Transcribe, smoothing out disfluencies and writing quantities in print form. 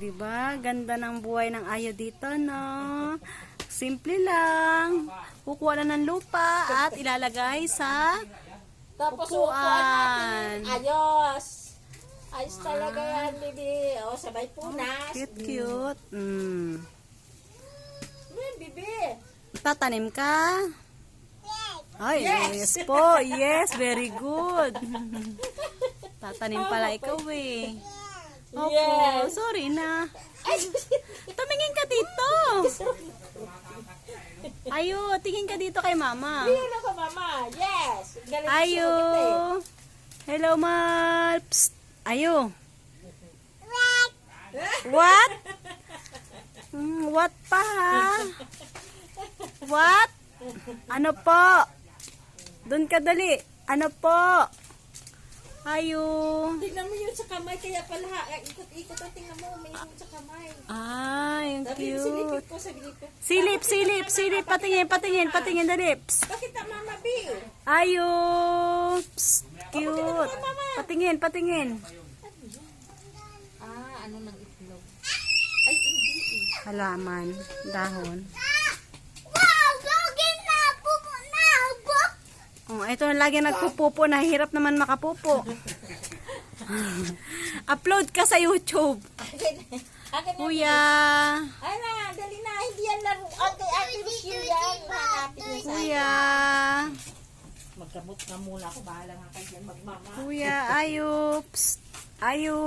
Diba? Ganda ng buhay ng Ayo dito, no? Simple lang. Kukuha lang ng lupa at ilalagay sa Tapos upuan. natin. Ayos. Ayos talaga yan, bibi. O, sabay punas. Cute, cute. Bibi. Tatanim ka? Ay, yes po. Yes, very good. Tatanim pala ikaw eh. Opo, Yes. sorry na. Tumingin ka dito. Ayo, tingin ka dito kay mama. Biro ka, mama. Yes. Galit Ayo. siya kita eh. Hello, Mal. Psst. Ayo. What? What pa ha? What? Ano po? Doon ka dali. Ano po? Ayo. Tingnan mo yun sa kamay, kaya pala ikot-ikot at tingnan mo, may ikot sa kamay. Ay, ang Sabi yung cute. silipit ko, silipit ko. Silip. Patingin the lips. Bakit ang mama, B? Ayo. Psst, cute. Patingin. Ah, ano ng itlog? Ay, hindi. Halaman, dahon. Oh, ito na lagi nagpupupo, nahihirap naman makapupo. Upload ka sa YouTube. Akin na. Kuya. Ay na, dali na. Hindi yan laro. Ate, Lucio yan. Hanapin niya sa Kuya. Magkamot ka muna ako. Bahala nga kayo dyan magmama. Kuya, ayo. Psst, ayo.